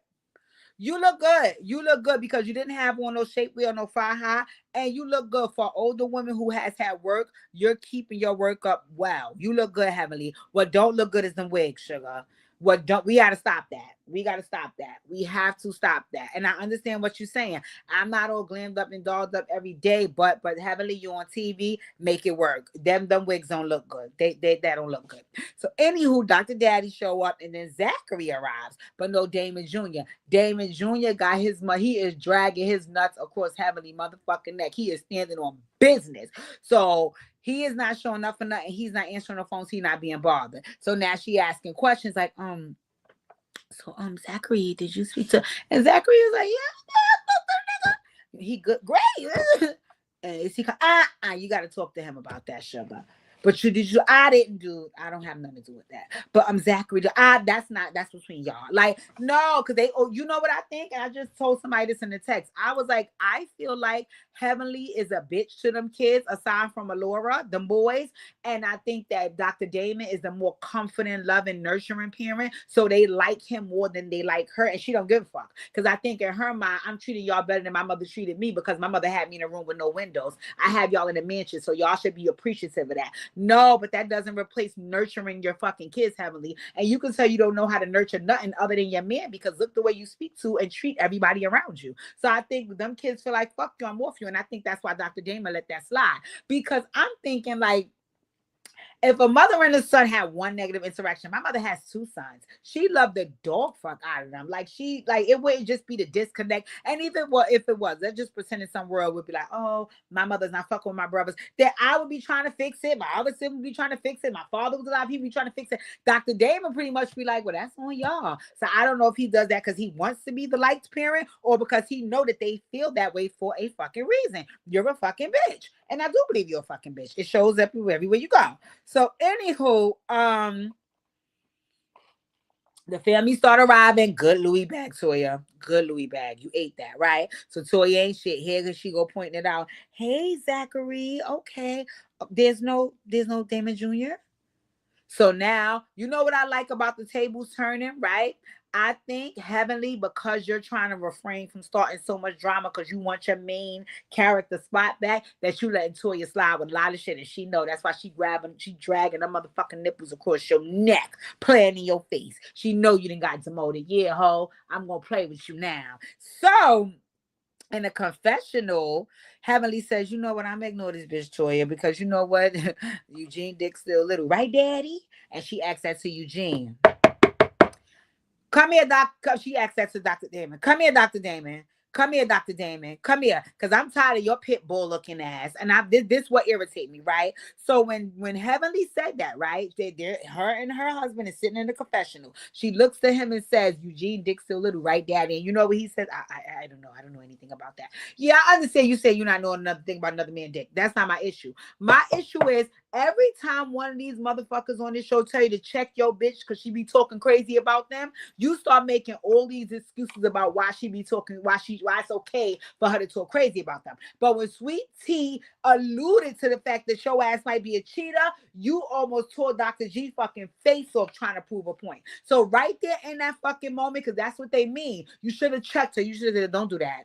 You look good. You look good because you didn't have on no shapewear, no fire high, and you look good for older women who has had work. You're keeping your work up well. You look good, Heavenly. What don't look good is them wigs, sugar. What don't we got to stop that? We got to stop that. We have to stop that. And I understand what you're saying. I'm not all glammed up and dolled up every day, but Heavenly, you on TV, make it work. Them wigs don't look good. They that don't look good. So anywho, Dr. Daddy show up and then Zachary arrives, but no Damon Jr. Damon Jr. got his money. He is dragging his nuts across Heavenly motherfucking neck. He is standing on business. So he is not showing up for nothing. He's not answering the phones. He's not being bothered. So now she asking questions like, Zachary, did you speak to? And Zachary is like, yeah, he good, great. And is he? You got to talk to him about that, sugar. But I didn't do. I don't have nothing to do with that. But Zachary, that's between y'all. Like, no, because you know what I think? And I just told somebody this in the text. I was like, I feel like Heavenly is a bitch to them kids, aside from Alora, them boys. And I think that Dr. Damon is the more confident, loving, nurturing parent. So they like him more than they like her. And she don't give a fuck. Because I think in her mind, I'm treating y'all better than my mother treated me because my mother had me in a room with no windows. I have y'all in a mansion. So y'all should be appreciative of that. No, but that doesn't replace nurturing your fucking kids, Heavenly. And you can tell you don't know how to nurture nothing other than your man because look the way you speak to and treat everybody around you. So I think them kids feel like, fuck you, I'm off you. And I think that's why Dr. Damon let that slide. Because I'm thinking like, if a mother and a son have one negative interaction, my mother has two sons. She loved the dog fuck out of them. Like it wouldn't just be the disconnect. And even if it was, let's just pretend in some world would be like, oh, my mother's not fucking with my brothers. That I would be trying to fix it. My other sibling would be trying to fix it. My father was alive. He'd be trying to fix it. Dr. Damon pretty much be like, well, that's on y'all. So I don't know if he does that because he wants to be the liked parent or because he know that they feel that way for a fucking reason. You're a fucking bitch. And I do believe you're a fucking bitch. It shows up everywhere you go. So anywho, the family start arriving. Good Louis bag, Toya. Good Louis bag. You ate that, right? So Toya ain't shit. Here cause she go pointing it out. Hey, Zachary. Okay. There's no Damon Jr. So now, you know what I like about the tables turning, right? I think Heavenly, because you're trying to refrain from starting so much drama because you want your main character spot back, that you letting Toya slide with a lot of shit, and she know that's why she dragging her motherfucking nipples across your neck, playing in your face. She know you done got demoted. Yeah, ho, I'm gonna play with you now. So in a confessional, Heavenly says, you know what, I'm ignoring this bitch Toya because you know what? Eugene Dick's still little, right, Daddy? And she asks that to Eugene. Come here, Doc. She asked that to Dr. Damon. Come here, Dr. Damon. Come here, Dr. Damon. Come here. Because I'm tired of your pit bull looking ass. And I did this what irritate me, right? So when Heavenly said that, right? Her and her husband is sitting in the confessional. She looks to him and says, Eugene Dick still little, right, Daddy? And you know what he says? I don't know. I don't know anything about that. Yeah, I understand you say you're not knowing another thing about another man dick. That's not my issue. My issue is every time one of these motherfuckers on this show tell you to check your bitch because she be talking crazy about them, you start making all these excuses about why she be talking, why it's okay for her to talk crazy about them. But when Sweet Tea alluded to the fact that your ass might be a cheater, you almost tore Dr. G fucking face off trying to prove a point. So right there in that fucking moment, because that's what they mean, you should have checked her. You should have said, don't do that.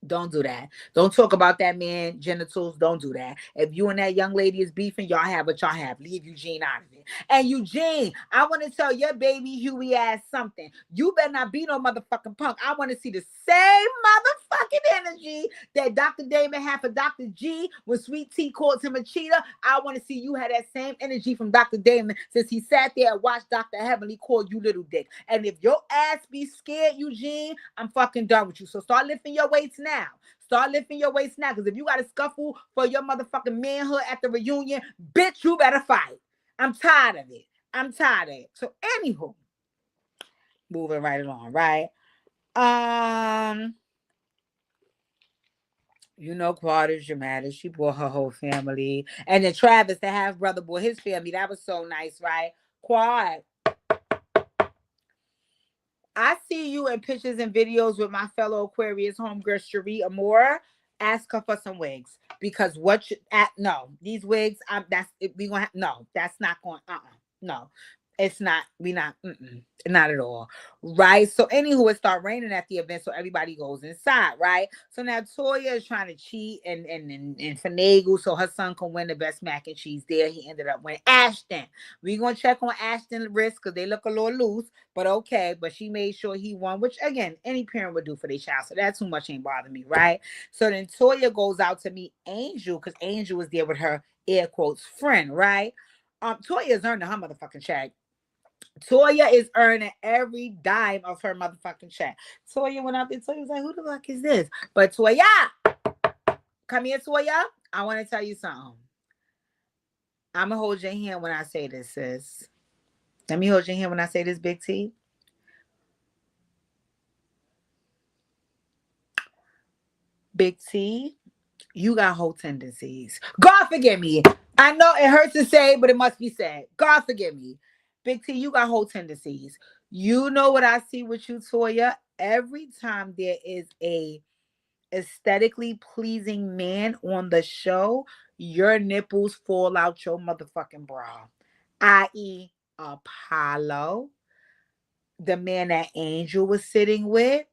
Don't do that. Don't talk about that man genitals. Don't do that. If you and that young lady is beefing, y'all have what y'all have. Leave Eugene out of it. And Eugene, I want to tell your baby Huey ass something. You better not be no motherfucking punk. I want to see the same motherfucking energy that Dr. Damon had for Dr. G when Sweet Tea called him a cheater. I want to see you have that same energy from Dr. Damon since he sat there and watched Dr. Heavenly call you little dick. And if your ass be scared, Eugene, I'm fucking done with you. So start lifting your weights now. Start lifting your weights now. Because if you got to scuffle for your motherfucking manhood at the reunion, bitch, you better fight. I'm tired of it. I'm tired of it. So, anywho, moving right along, right? You know, Claudia's dramatic. She brought her whole family. And then Travis, the half brother, brought his family. That was so nice, right? Quad, I see you in pictures and videos with my fellow Aquarius homegirl Cherie Amora. Ask her for some wigs because what you at? No, these wigs. That's we gonna have. No, that's not going. No, it's not. We not. Not at all. Right. So anywho, it start raining at the event, so everybody goes inside. Right. So now Toya is trying to cheat and finagle so her son can win the best mac and cheese. There, he ended up winning. Ashton. We gonna check on Ashton's wrist because they look a little loose. But okay, but she made sure he won, which again, any parent would do for their child. So that too much ain't bother me, right? So then Toya goes out to meet Angel because Angel was there with her air quotes friend, right? Toya is earning her motherfucking check. Toya is earning every dime of her motherfucking check. Toya went out there. Toya was like, "Who the fuck is this?" But Toya, come here, Toya. I want to tell you something. I'm gonna hold your hand when I say this, sis. Let me hold your hand when I say this, Big T. Big T, you got whole tendencies. God forgive me. I know it hurts to say, but it must be said. God forgive me. Big T, you got whole tendencies. You know what I see with you, Toya? Every time there is a aesthetically pleasing man on the show, your nipples fall out your motherfucking bra. I.e. Apollo, the man that Angel was sitting with.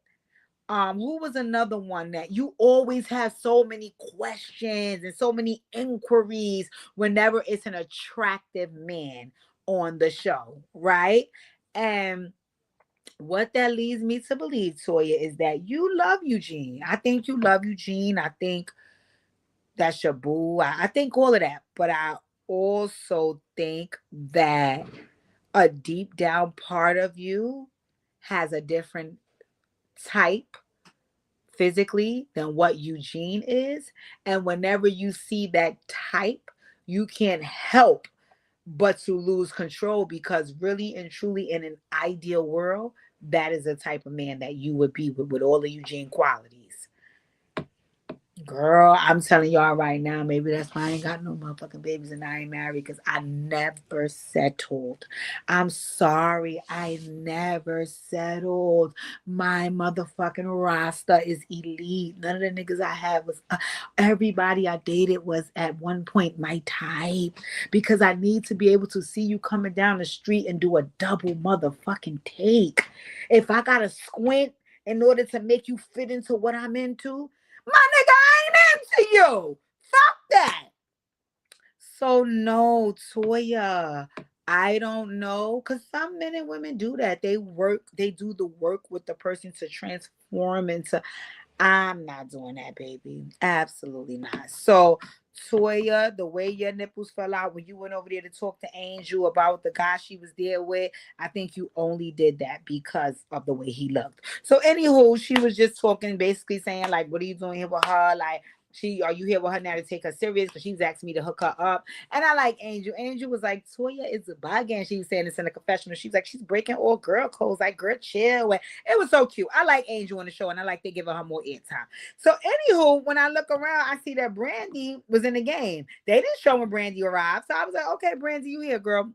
Who was another one that you always have so many questions and so many inquiries whenever it's an attractive man on the show, right? And what that leads me to believe, Toya, is that you love Eugene. I think you love Eugene. I think that's your boo. I think all of that. But I also think that a deep down part of you has a different type physically than what Eugene is. And whenever you see that type, you can't help but to lose control because really and truly in an ideal world, that is the type of man that you would be with all the Eugene qualities. Girl, I'm telling y'all right now, maybe that's why I ain't got no motherfucking babies and I ain't married because I never settled. I'm sorry, I never settled. My motherfucking roster is elite. None of the niggas I had was, everybody I dated was at one point my type because I need to be able to see you coming down the street and do a double motherfucking take. If I gotta squint in order to make you fit into what I'm into, my nigga, I ain't into you. Fuck that. So no, Toya. I don't know. Cause some men and women do that. They do the work with the person to transform into. I'm not doing that, baby. Absolutely not. So, Toya, the way your nipples fell out when you went over there to talk to Angel about the guy she was there with, I think you only did that because of the way he looked. So, anywho, she was just talking, basically saying, like, what are you doing here with her? Like, are you here with her now to take her serious? Because she was asking me to hook her up. And I like Angel. Angel was like, Toya is a bugging. She was saying this in the confessional. She was like, she's breaking all girl codes. Like, girl, chill. And it was so cute. I like Angel on the show, and I like they giving her more airtime. So, anywho, when I look around, I see that Brandy was in the game. They didn't show when Brandy arrived, so I was like, okay, Brandy, you here, girl.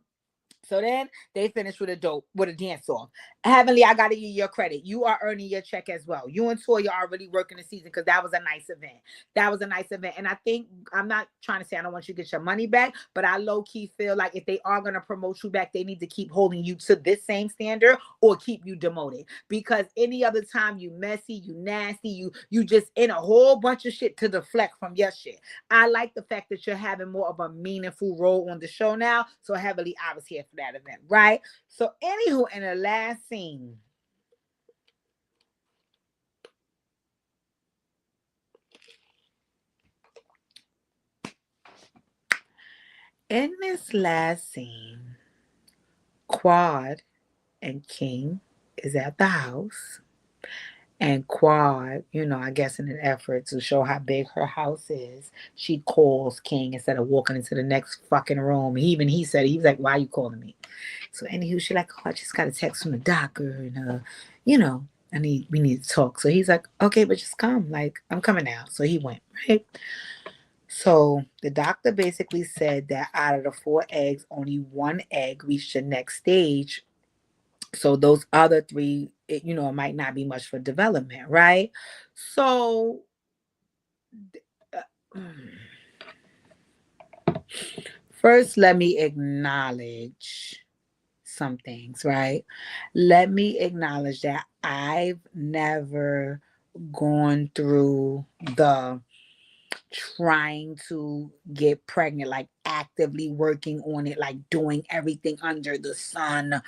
So then they finished with a dance off. Heavenly, I gotta give you your credit. You are earning your check as well. You and Toya are really working the season because that was a nice event. That was a nice event. And I think I'm not trying to say I don't want you to get your money back, but I low-key feel like if they are gonna promote you back, they need to keep holding you to this same standard or keep you demoted. Because any other time you messy, you nasty, you just in a whole bunch of shit to deflect from your shit. I like the fact that you're having more of a meaningful role on the show now. So heavily, I was here for that event, right? So, anywho, in the last scene, in this last scene, Quad and King is at the house. And Quad, I guess in an effort to show how big her house is, she calls King instead of walking into the next fucking room. He said, he was like, why are you calling me? So anywho, she like, oh, I just got a text from the doctor and we need to talk. So he's like, okay, but just come. Like, I'm coming now. So he went, right? So the doctor basically said that out of the four eggs, only one egg reached the next stage. So those other three, it might not be much for development, right? So uh, first, let me acknowledge some things, right? Let me acknowledge that I've never gone through the trying to get pregnant, like actively working on it, like doing everything under the sun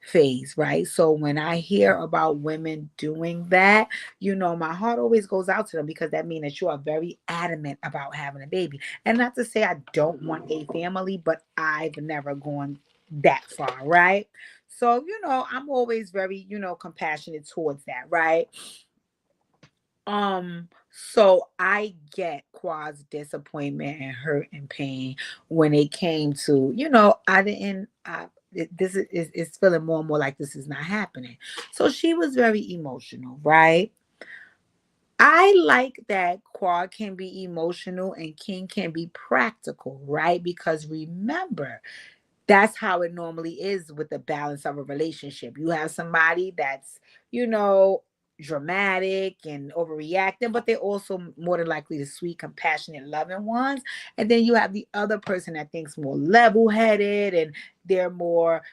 phase, right? So when I hear about women doing that, my heart always goes out to them because that means that you are very adamant about having a baby. And not to say I don't want a family, but I've never gone that far, right? So, I'm always very, compassionate towards that, right? So I get Quad's disappointment and hurt and pain when it came to, I didn't this is feeling more and more like this is not happening. So she was very emotional, right? I like that Quad can be emotional and King can be practical, right? Because remember, that's how it normally is with the balance of a relationship. You have somebody that's, you know, dramatic and overreacting, but they're also more than likely the sweet, compassionate, loving ones. And then you have the other person that thinks more level headed and they're more,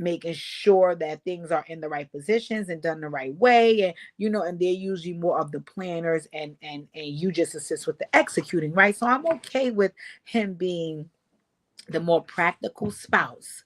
making sure that things are in the right positions and done the right way. And, and they're usually more of the planners and you just assist with the executing, right? So I'm okay with him being the more practical spouse.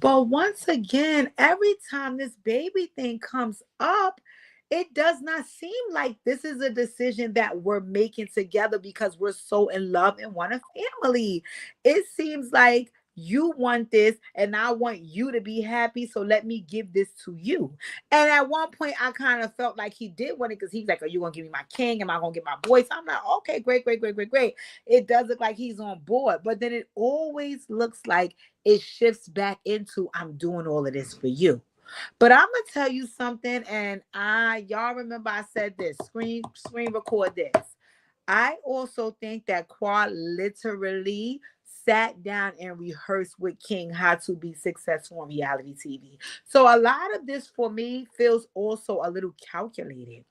But once again, every time this baby thing comes up, it does not seem like this is a decision that we're making together because we're so in love and want a family. It seems like you want this and I want you to be happy. So let me give this to you. And at one point, I kind of felt like he did want it because he's like, are you going to give me my king? Am I going to get my boy? So I'm like, okay, great, great, great, great, great. It does look like he's on board. But then it always looks like it shifts back into I'm doing all of this for you. But I'm gonna tell you something, and y'all remember I said this. Screen record this. I also think that Quad literally sat down and rehearsed with King how to be successful on reality TV. So a lot of this for me feels also a little calculated.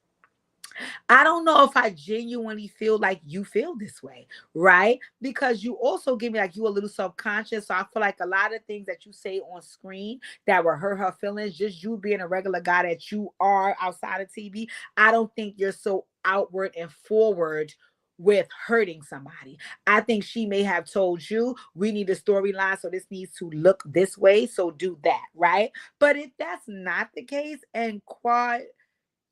I don't know if I genuinely feel like you feel this way, right? Because you also give me like you a little self-conscious. So I feel like a lot of things that you say on screen that will hurt her feelings, just you being a regular guy that you are outside of TV, I don't think you're so outward and forward with hurting somebody. I think she may have told you we need a storyline, so this needs to look this way, so do that, right? But if that's not the case, and Quad,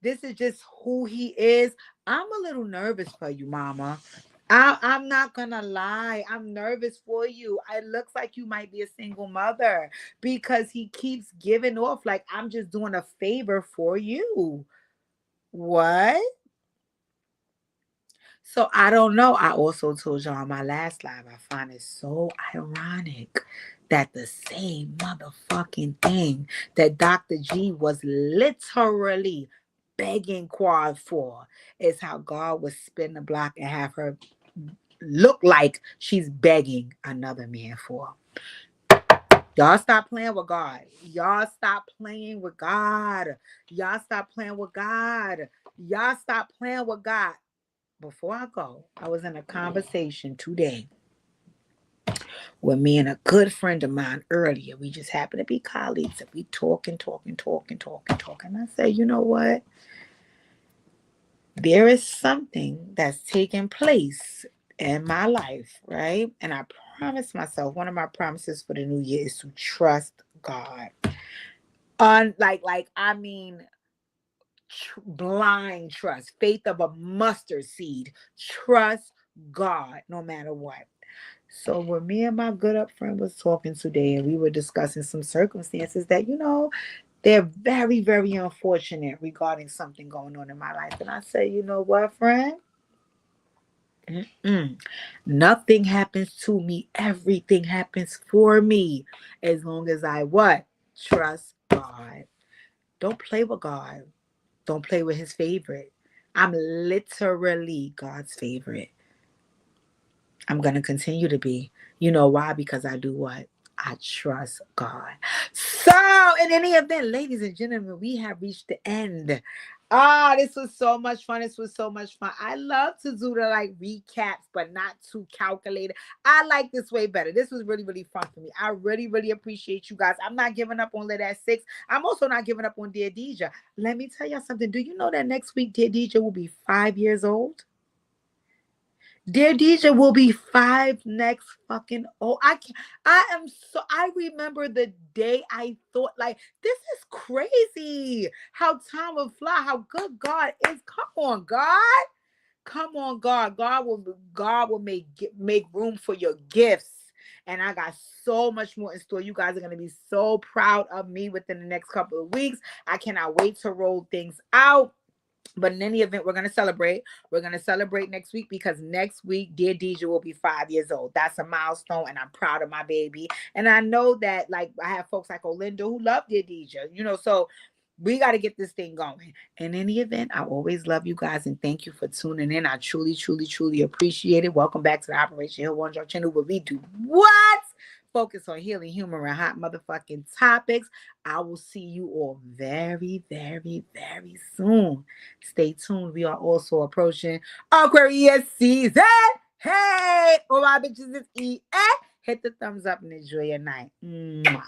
this is just who he is. I'm a little nervous for you, mama. I'm not gonna lie. I'm nervous for you. It looks like you might be a single mother because he keeps giving off like I'm just doing a favor for you. What? So I don't know. I also told y'all on my last live, I find it so ironic that the same motherfucking thing that Dr. G was literally begging Quad for is how God would spin the block and have her look like she's begging another man for. Y'all stop playing with God. Y'all stop playing with God. Y'all stop playing with God. Y'all stop playing with God. Before I go, I was in a conversation today with me and a good friend of mine earlier. We just happened to be colleagues and we talking. I said, you know what? There is something that's taking place in my life, right? And I promised myself, one of my promises for the new year is to trust God. I mean, blind trust, faith of a mustard seed. Trust God no matter what. So when me and my good up friend was talking today and we were discussing some circumstances that, they're very, very unfortunate regarding something going on in my life. And I say, you know what, friend? Mm-mm. Nothing happens to me. Everything happens for me. As long as I what? Trust God. Don't play with God. Don't play with his favorite. I'm literally God's favorite. I'm going to continue to be. You know why? Because I do what? I trust God. So, in any event, ladies and gentlemen, we have reached the end. This was so much fun. This was so much fun. I love to do the like recaps, but not too calculated. I like this way better. This was really, really fun for me. I really, really appreciate you guys. I'm not giving up on Lit at 6. I'm also not giving up on Dear Deja. Let me tell y'all something. Do you know that next week Dear Deja will be 5 years old? Dear DJ will be 5 next fucking. Oh, I can't. I am so. I remember the day I thought like this is crazy. How time will fly. How good God is. Come on, God. Come on, God. God will make room for your gifts. And I got so much more in store. You guys are gonna be so proud of me within the next couple of weeks. I cannot wait to roll things out. But in any event, we're going to celebrate. We're going to celebrate next week because next week, Dear Deja will be 5 years old. That's a milestone, and I'm proud of my baby. And I know that, like, I have folks like Olinda who love Dear Deja, so we got to get this thing going. In any event, I always love you guys, and thank you for tuning in. I truly, truly, truly appreciate it. Welcome back to the Operation Hill One Drop channel where we do what? Focus on healing, humor, and hot motherfucking topics. I will see you all very, very, very soon. Stay tuned. We are also approaching Aquarius season. Hey, all my bitches is eating. Hit the thumbs up and enjoy your night. Mwah.